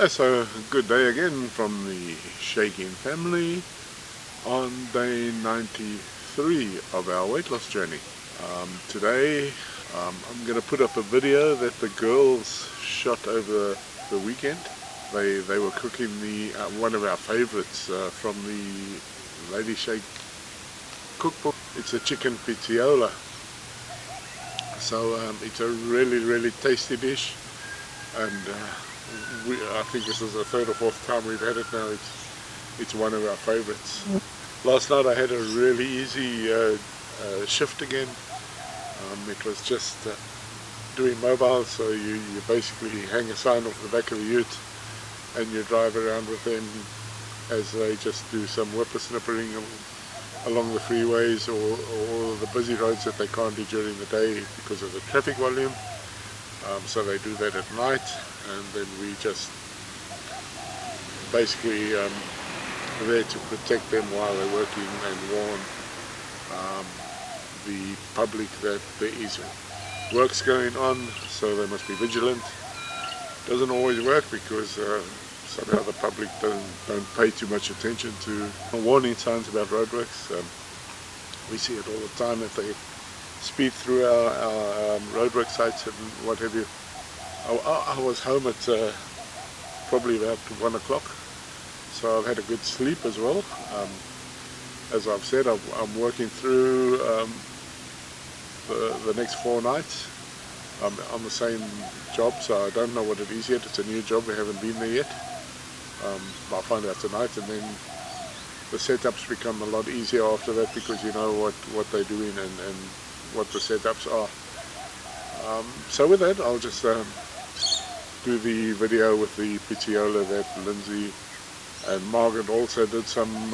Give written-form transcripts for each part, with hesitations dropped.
So good day again from the Shaking family on day 93 of our weight loss journey. Today I'm going to put up a video that the girls shot over the weekend. They were cooking one of our favorites from the Lady Shake cookbook. It's a chicken pizziola. So it's a really tasty dish, and I think this is the third or fourth time we've had it now. It's one of our favorites. Last night I had a really easy shift again. It was just doing mobile, so you basically hang a sign off the back of the ute and you drive around with them as they just do some whippersnippering along the freeways or the busy roads that they can't do during the day because of the traffic volume. So they do that at night, and then we just basically there to protect them while they're working and warn the public that there is works going on, so they must be vigilant. Doesn't always work because somehow the public don't pay too much attention to warning signs about roadworks. We see it all the time that they speed through our roadwork sites and what have you. I was home at probably about 1 o'clock, so I've had a good sleep as well. As I've said, I'm working through the next 4 nights. I'm on the same job, so I don't know what it is yet. It's a new job, we haven't been there yet. I'll find out tonight, and then the setups become a lot easier after that because you know what they're doing and what the setups are. So with that, I'll just do the video with the pizziola that Linsay and Margaret also did. Some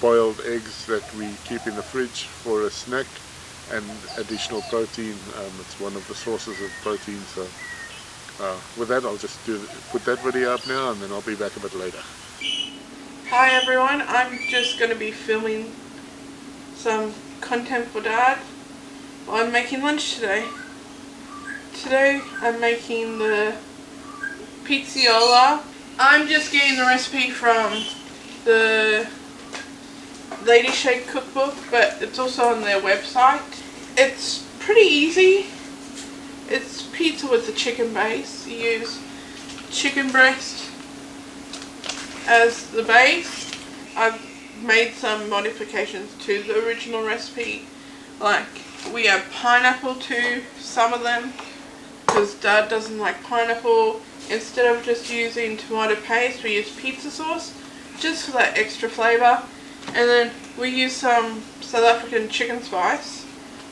boiled eggs that we keep in the fridge for a snack and additional protein. It's one of the sources of protein. So with that, I'll just put that video up now, and then I'll be back a bit later. Hi everyone, I'm just going to be filming some content for Dad. I'm making lunch today. Today I'm making the pizziola. I'm just getting the recipe from the Lady Shake cookbook, but it's also on their website. It's pretty easy. It's pizza with the chicken base. You use chicken breast as the base. I've made some modifications to the original recipe, like we add pineapple to some of them because Dad doesn't like pineapple. Instead of just using tomato paste, we use pizza sauce just for that extra flavour, and then we use some South African chicken spice.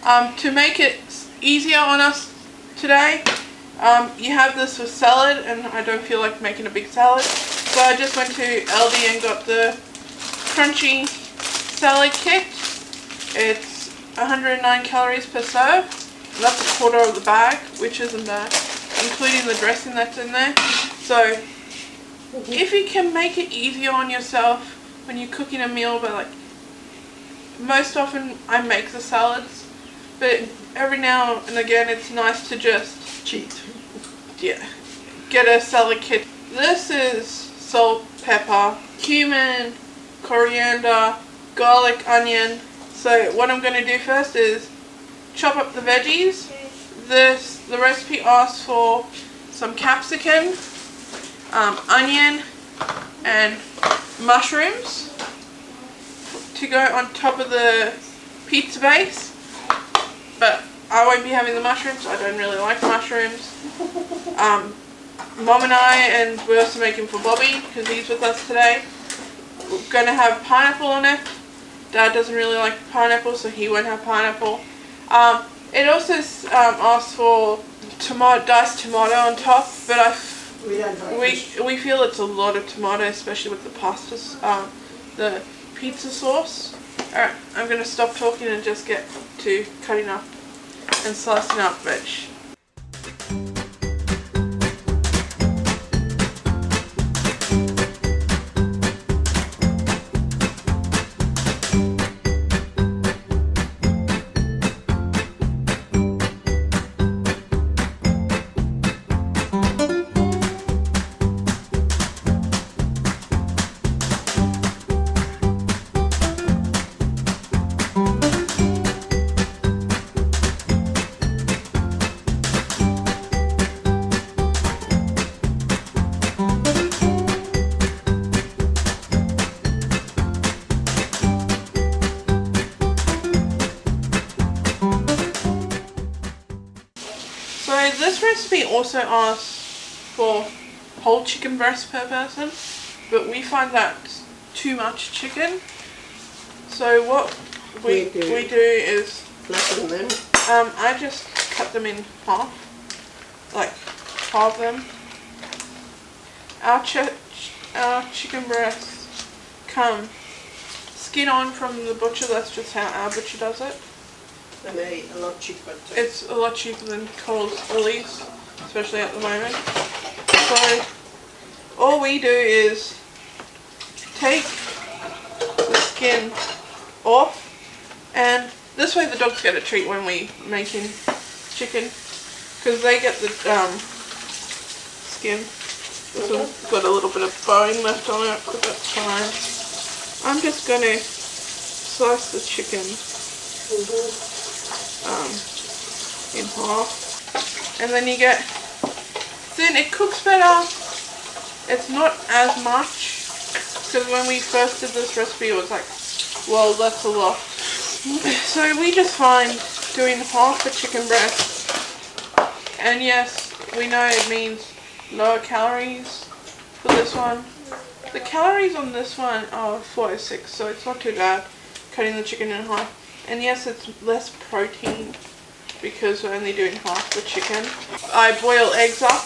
To make it easier on us today, you have this with salad, and I don't feel like making a big salad, so I just went to Aldi and got the crunchy salad kit. It's 109 calories per serve. That's a quarter of the bag, which isn't bad, including the dressing that's in there. So if you can make it easier on yourself when you're cooking a meal, but like most often I make the salads, but every now and again it's nice to just cheat. Yeah, get a salad kit. This is salt, pepper, cumin, coriander, garlic, onion. So what I'm going to do first is chop up the veggies. The recipe asks for some capsicum, onion and mushrooms to go on top of the pizza base, but I won't be having the mushrooms. I don't really like mushrooms. Mom and I, and we're also making for Bobby because he's with us today, we're going to have pineapple on it. Dad doesn't really like pineapple, so he won't have pineapple. It also asks for diced tomato on top, but we feel it's a lot of tomato, especially with the pasta, the pizza sauce. Alright, I'm going to stop talking and just get to cutting up and slicing up veg. recipe also asks for whole chicken breast per person, but we find that too much chicken. So what we do is flatten them. I just cut them in half, like halve them. Our chicken breasts come skin on from the butcher. That's just how our butcher does it. And they're a lot cheaper too. It's a lot cheaper than Coles Woolies, especially at the moment. So all we do is take the skin off, and this way the dogs get a treat when we making chicken, because they get the skin. This one's got a little bit of bone left on it, but that's fine. I'm just going to slice the chicken in half, and then you get thin. It cooks better. It's not as much, because when we first did this recipe it was like, well, that's a lot. So we just find doing half the chicken breast, and yes, we know it means lower calories for this one. The calories on this one are 406, so it's not too bad cutting the chicken in half. And yes, it's less protein because we're only doing half the chicken. I boil eggs up,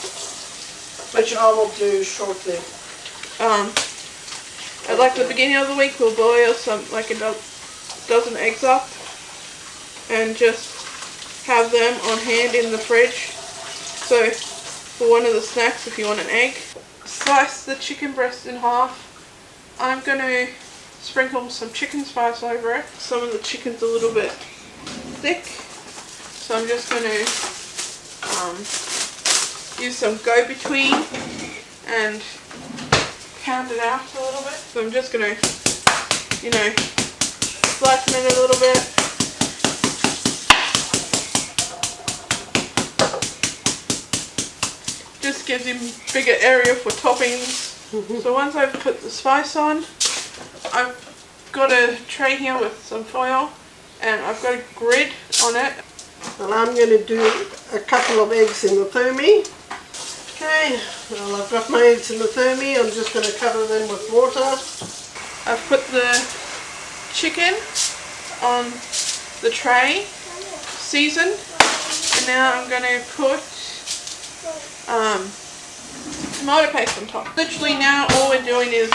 which I will do shortly. At like the beginning of the week we'll boil like a dozen eggs up and just have them on hand in the fridge. So for one of the snacks, if you want an egg. Slice the chicken breast in half. I'm going to sprinkle some chicken spice over it. Some of the chicken's a little bit thick, so I'm just going to use some go-between and pound it out a little bit. So I'm just going to, flatten it a little bit. Just gives him bigger area for toppings. So once I've put the spice on, I've got a tray here with some foil, and I've got a grid on it. And I'm going to do a couple of eggs in the thermi. Okay, well, I've got my eggs in the thermi. I'm just going to cover them with water. I've put the chicken on the tray, seasoned, and now I'm going to put tomato paste on top. Literally now all we're doing is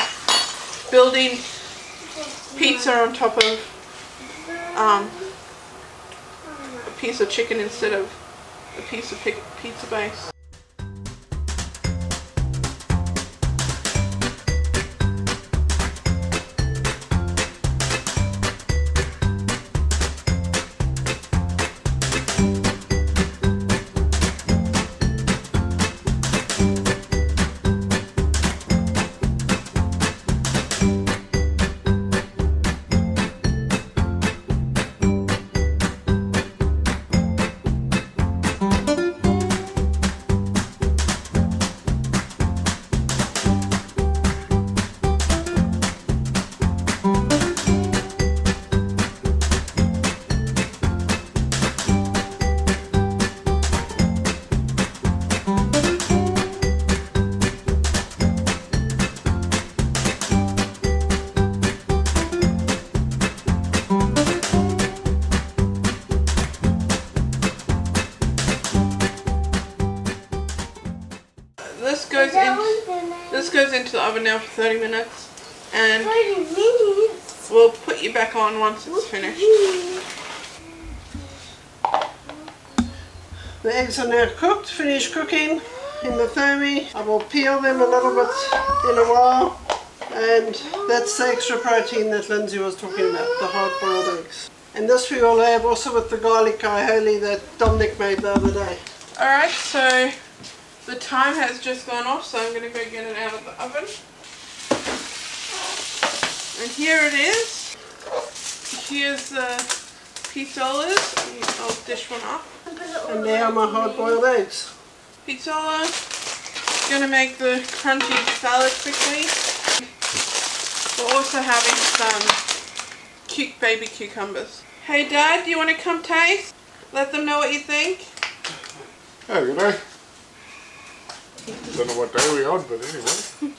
building pizza on top of a piece of chicken instead of a piece of pizza base. This goes into the oven now for 30 minutes, and we'll put you back on once it's finished. The eggs are now cooked, finished cooking in the thermi. I will peel them a little bit in a while, and that's the extra protein that Lindsay was talking about, the hard-boiled eggs. And this we will have also with the garlic aioli that Dominic made the other day. Alright, so the time has just gone off, so I'm going to go get it out of the oven. And here it is. Here's the pizzolas. I'll dish one up. And there are my hard-boiled eggs. Pizzola. Going to make the crunchy salad quickly. We're also having some cute baby cucumbers. Hey Dad, do you want to come taste? Let them know what you think. Oh, good day. Don't know what day we're on, but anyway.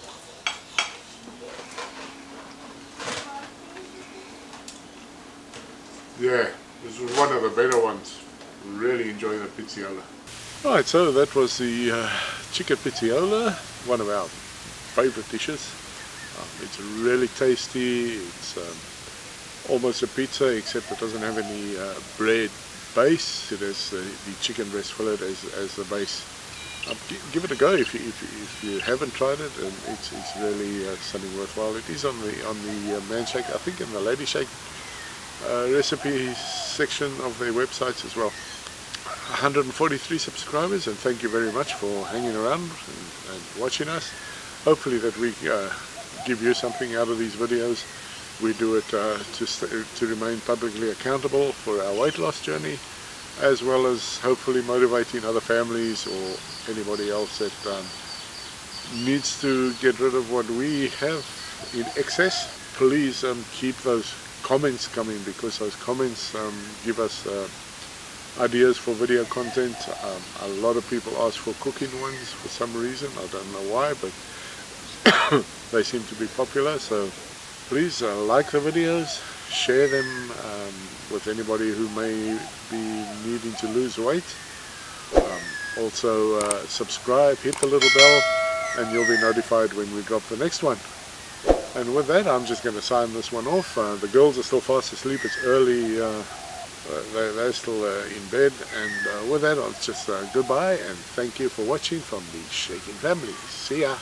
Yeah, this was one of the better ones. Really enjoy the pizziola. Right, so that was the chicken pizziola, one of our favorite dishes. It's really tasty. It's almost a pizza, except it doesn't have any bread base. It has the chicken breast fillet as the base. Give it a go if you haven't tried it, and it's really something worthwhile. It is on the man shake, I think, in the lady shake recipe section of their websites as well. 143 subscribers, and thank you very much for hanging around and watching us. Hopefully that we give you something out of these videos. We do it to remain publicly accountable for our weight loss journey, as well as hopefully motivating other families or anybody else that needs to get rid of what we have in excess. Please keep those comments coming, because those comments give us ideas for video content. A lot of people ask for cooking ones for some reason. I don't know why, but they seem to be popular. So please like the videos, share them with anybody who may be needing to lose weight. Also subscribe, hit the little bell, and you'll be notified when we drop the next one. And with that, I'm just going to sign this one off. The girls are still fast asleep. It's early. They're still in bed. And with that, I'll just goodbye and thank you for watching from the Shaking family. See ya.